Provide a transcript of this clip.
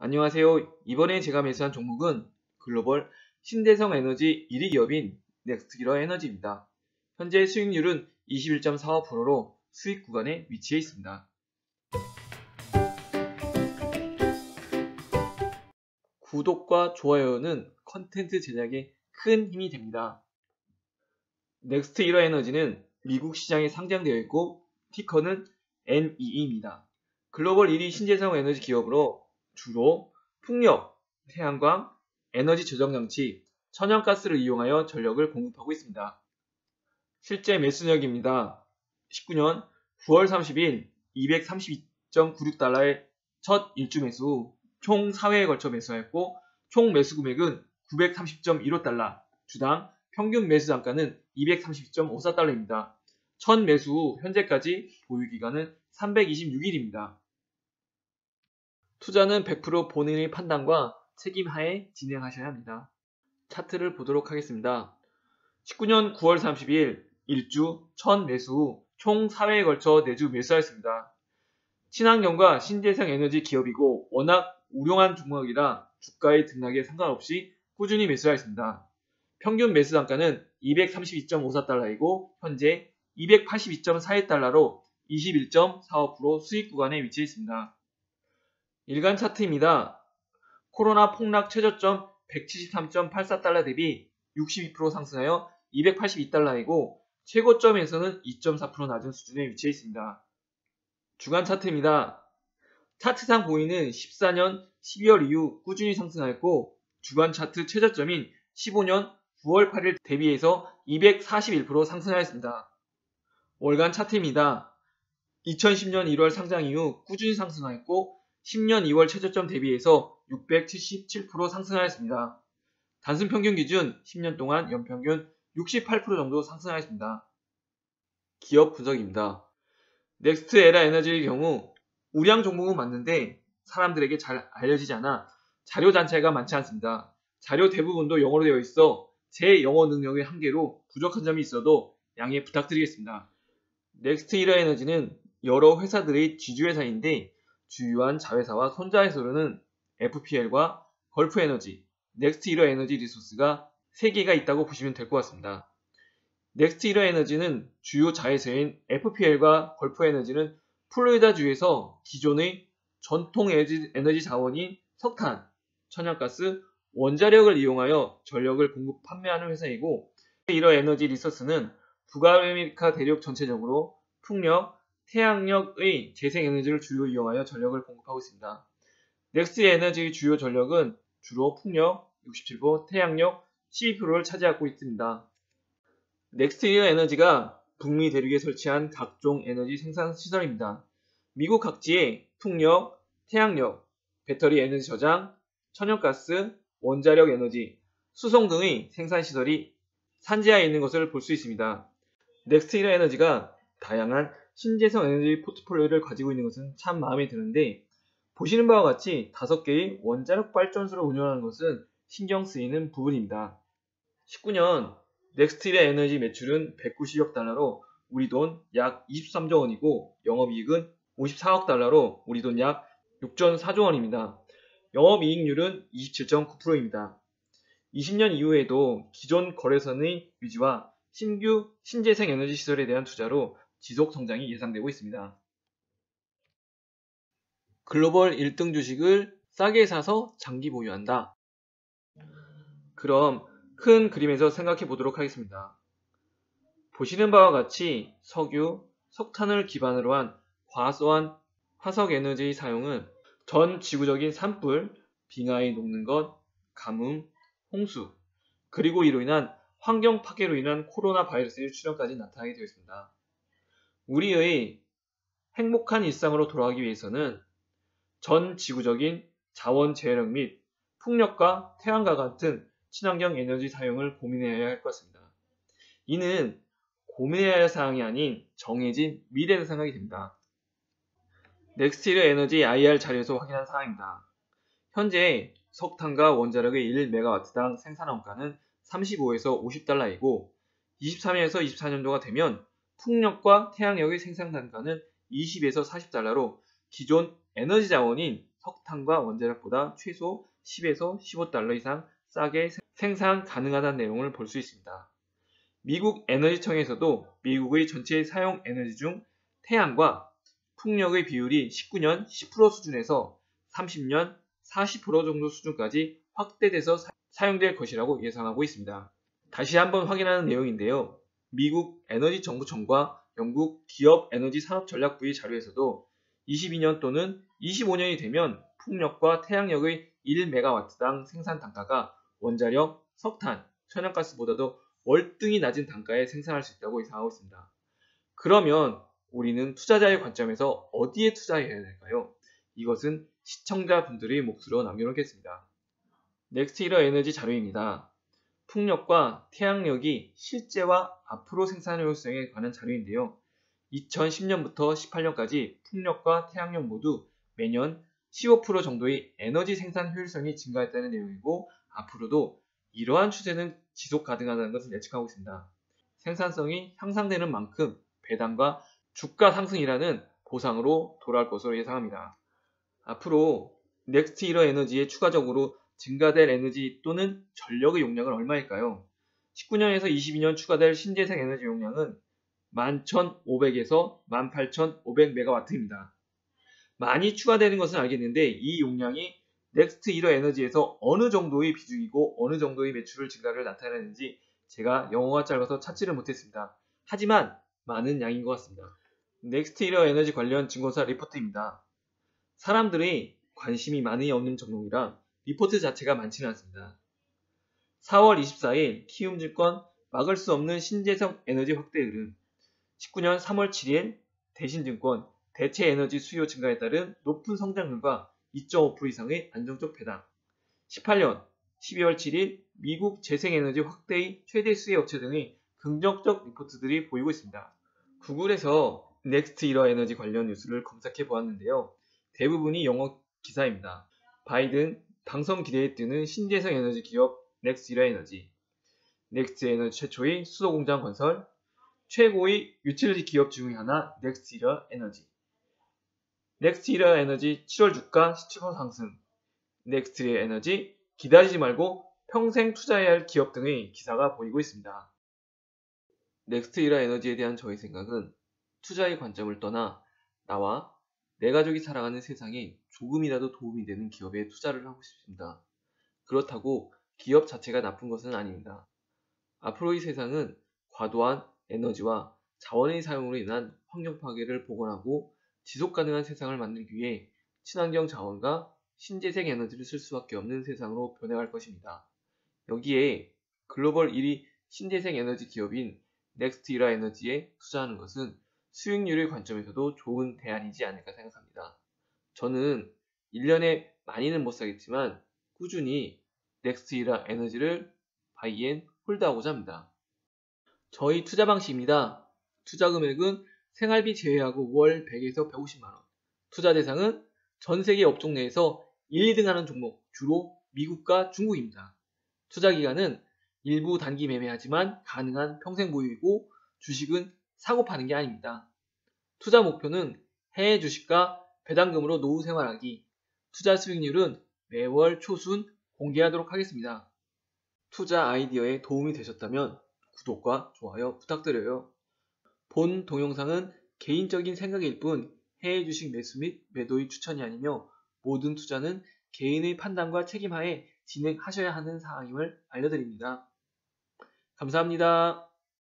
안녕하세요. 이번에 제가 매수한 종목은 글로벌 신재생 에너지 1위 기업인 넥스트기러 에너지입니다. 현재 수익률은 21.45%로 수익 구간에 위치해 있습니다. 구독과 좋아요는 컨텐츠 제작에 큰 힘이 됩니다. 넥스트기러 에너지는 미국 시장에 상장되어 있고 티커는 NEE입니다. 글로벌 1위 신재생 에너지 기업으로 주로 풍력, 태양광, 에너지 저장장치, 천연가스를 이용하여 전력을 공급하고 있습니다. 실제 매수력입니다. 19년 9월 30일 232.96달러의 첫 일주 매수 후 총 4회에 걸쳐 매수하였고 총 매수 금액은 930.15달러, 주당 평균 매수 단가는 232.54달러입니다. 첫 매수 후 현재까지 보유기간은 326일입니다. 투자는 100% 본인의 판단과 책임하에 진행하셔야 합니다. 차트를 보도록 하겠습니다. 19년 9월 30일 1주 첫 매수 후 총 4회에 걸쳐 4주 매수하였습니다. 친환경과 신재생 에너지 기업이고 워낙 우량한 종목이라 주가의 등락에 상관없이 꾸준히 매수하였습니다. 평균 매수 단가는 232.54달러이고 현재 282.41달러로 21.45% 수익 구간에 위치해 있습니다. 일간 차트입니다. 코로나 폭락 최저점 173.84달러 대비 62% 상승하여 282달러이고 최고점에서는 2.4% 낮은 수준에 위치해 있습니다. 주간 차트입니다. 차트상 보이는 14년 12월 이후 꾸준히 상승하였고 주간 차트 최저점인 15년 9월 8일 대비해서 241% 상승하였습니다. 월간 차트입니다. 2010년 1월 상장 이후 꾸준히 상승하였고 10년 2월 최저점 대비해서 677% 상승하였습니다. 단순 평균 기준 10년 동안 연평균 68% 정도 상승하였습니다. 기업 분석입니다. 넥스트에라 에너지의 경우 우량 종목은 맞는데 사람들에게 잘 알려지지 않아 자료 자체가 많지 않습니다. 자료 대부분도 영어로 되어 있어 제 영어 능력의 한계로 부족한 점이 있어도 양해 부탁드리겠습니다. 넥스트에라 에너지는 여러 회사들의 지주회사인데 주요한 자회사와 손자회사로는 FPL과 걸프에너지, 넥스트이러 에너지 리소스가 3개가 있다고 보시면 될 것 같습니다. 넥스트이러 에너지는 주요 자회사인 FPL과 걸프에너지는 플로리다주에서 기존의 전통 에너지 자원인 석탄, 천연가스, 원자력을 이용하여 전력을 공급 판매하는 회사이고 넥스트이러 에너지 리소스는 북아메리카 대륙 전체적으로 풍력, 태양력의 재생에너지를 주로 이용하여 전력을 공급하고 있습니다. 넥스트 에너지의 주요 전력은 주로 풍력 67%, 태양력 12%를 차지하고 있습니다. 넥스트 에너지가 북미 대륙에 설치한 각종 에너지 생산 시설입니다. 미국 각지에 풍력, 태양력, 배터리 에너지 저장, 천연가스, 원자력 에너지, 수송 등의 생산 시설이 산지하에 있는 것을 볼 수 있습니다. 넥스트 에너지가 다양한 신재생 에너지 포트폴리오를 가지고 있는 것은 참 마음에 드는데 보시는 바와 같이 5개의 원자력 발전소를 운영하는 것은 신경 쓰이는 부분입니다. 19년 넥스트일의 에너지 매출은 190억 달러로 우리 돈 약 23조 원이고 영업이익은 54억 달러로 우리 돈 약 6.4조 원입니다. 영업이익률은 27.9%입니다. 20년 이후에도 기존 거래선의 유지와 신규 신재생 에너지 시설에 대한 투자로 지속 성장이 예상되고 있습니다. 글로벌 1등 주식을 싸게 사서 장기 보유한다. 그럼 큰 그림에서 생각해 보도록 하겠습니다. 보시는 바와 같이 석유, 석탄을 기반으로 한 과소한 화석 에너지의 사용은 전 지구적인 산불, 빙하에 녹는 것, 가뭄, 홍수, 그리고 이로 인한 환경 파괴로 인한 코로나 바이러스의 출현까지 나타나게 되어 있습니다. 우리의 행복한 일상으로 돌아가기 위해서는 전 지구적인 자원 재활용 및 풍력과 태양과 같은 친환경 에너지 사용을 고민해야 할 것 같습니다. 이는 고민해야 할 사항이 아닌 정해진 미래의 생각이 됩니다. 넥스트이러 에너지 IR 자료에서 확인한 사항입니다. 현재 석탄과 원자력의 1메가와트당 생산 원가는 35에서 50달러이고 23년에서 24년도가 되면 풍력과 태양력의 생산 단가는 20에서 40달러로 기존 에너지 자원인 석탄과 원자력보다 최소 10에서 15달러 이상 싸게 생산 가능하다는 내용을 볼 수 있습니다. 미국 에너지청에서도 미국의 전체 사용 에너지 중 태양과 풍력의 비율이 19년 10% 수준에서 30년 40% 정도 수준까지 확대돼서 사용될 것이라고 예상하고 있습니다. 다시 한번 확인하는 내용인데요. 미국 에너지정보청과 영국 기업에너지산업전략부의 자료에서도 22년 또는 25년이 되면 풍력과 태양력의 1메가와트당 생산 단가가 원자력, 석탄, 천연가스보다도 월등히 낮은 단가에 생산할 수 있다고 예상하고 있습니다. 그러면 우리는 투자자의 관점에서 어디에 투자해야 될까요? 이것은 시청자분들의 몫으로 남겨놓겠습니다. 넥스트히러 에너지 자료입니다. 풍력과 태양력이 실제와 앞으로 생산 효율성에 관한 자료인데요. 2010년부터 18년까지 풍력과 태양력 모두 매년 15% 정도의 에너지 생산 효율성이 증가했다는 내용이고 앞으로도 이러한 추세는 지속 가능하다는 것을 예측하고 있습니다. 생산성이 향상되는 만큼 배당과 주가 상승이라는 보상으로 돌아올 것으로 예상합니다. 앞으로 넥스트히러 에너지에 추가적으로 증가될 에너지 또는 전력의 용량은 얼마일까요? 19년에서 22년 추가될 신재생 에너지 용량은 11,500에서 18,500메가와트입니다. 많이 추가되는 것은 알겠는데 이 용량이 넥스트히러 에너지에서 어느 정도의 비중이고 어느 정도의 매출 증가를 나타내는지 제가 영어가 짧아서 찾지를 못했습니다. 하지만 많은 양인 것 같습니다. 넥스트히러 에너지 관련 증권사 리포트입니다. 사람들이 관심이 많이 없는 종목이라 리포트 자체가 많지는 않습니다. 4월 24일 키움증권 막을 수 없는 신재생 에너지 확대 흐름 19년 3월 7일 대신증권 대체 에너지 수요 증가에 따른 높은 성장률과 2.5% 이상의 안정적 배당 18년 12월 7일 미국 재생에너지 확대의 최대 수혜 업체 등의 긍정적 리포트들이 보이고 있습니다. 구글에서 넥스트히러 에너지 관련 뉴스를 검색해 보았는데요. 대부분이 영어 기사입니다. 바이든 당선 기대에 뜨는 신재생 에너지 기업 넥스트히러 에너지, 넥스트 에너지 최초의 수소공장 건설, 최고의 유틸리티 기업 중의 하나 넥스트히러 에너지, 넥스트히러 에너지 7월 주가 17% 상승, 넥스트히러 에너지 기다리지 말고 평생 투자해야 할 기업 등의 기사가 보이고 있습니다. 넥스트히러 에너지에 대한 저의 생각은 투자의 관점을 떠나 나와 내 가족이 살아가는 세상에 조금이라도 도움이 되는 기업에 투자를 하고 싶습니다. 그렇다고 기업 자체가 나쁜 것은 아닙니다. 앞으로의 세상은 과도한 에너지와 자원의 사용으로 인한 환경 파괴를 복원하고 지속 가능한 세상을 만들기 위해 친환경 자원과 신재생 에너지를 쓸 수밖에 없는 세상으로 변해갈 것입니다. 여기에 글로벌 1위 신재생 에너지 기업인 넥스트히러 에너지에 투자하는 것은 수익률의 관점에서도 좋은 대안이지 않을까 생각합니다. 저는 1년에 많이는 못 사겠지만 꾸준히 넥스트히러 에너지를 바이 앤 홀드하고자 합니다. 저희 투자 방식입니다. 투자 금액은 생활비 제외하고 월 100에서 150만원. 투자 대상은 전 세계 업종 내에서 1, 2등 하는 종목, 주로 미국과 중국입니다. 투자 기간은 일부 단기 매매하지만 가능한 평생 보유이고 주식은 사고 파는 게 아닙니다. 투자 목표는 해외 주식과 배당금으로 노후 생활하기. 투자 수익률은 매월 초순 공개하도록 하겠습니다. 투자 아이디어에 도움이 되셨다면 구독과 좋아요 부탁드려요. 본 동영상은 개인적인 생각일 뿐 해외 주식 매수 및 매도의 추천이 아니며 모든 투자는 개인의 판단과 책임하에 진행하셔야 하는 사항임을 알려드립니다. 감사합니다.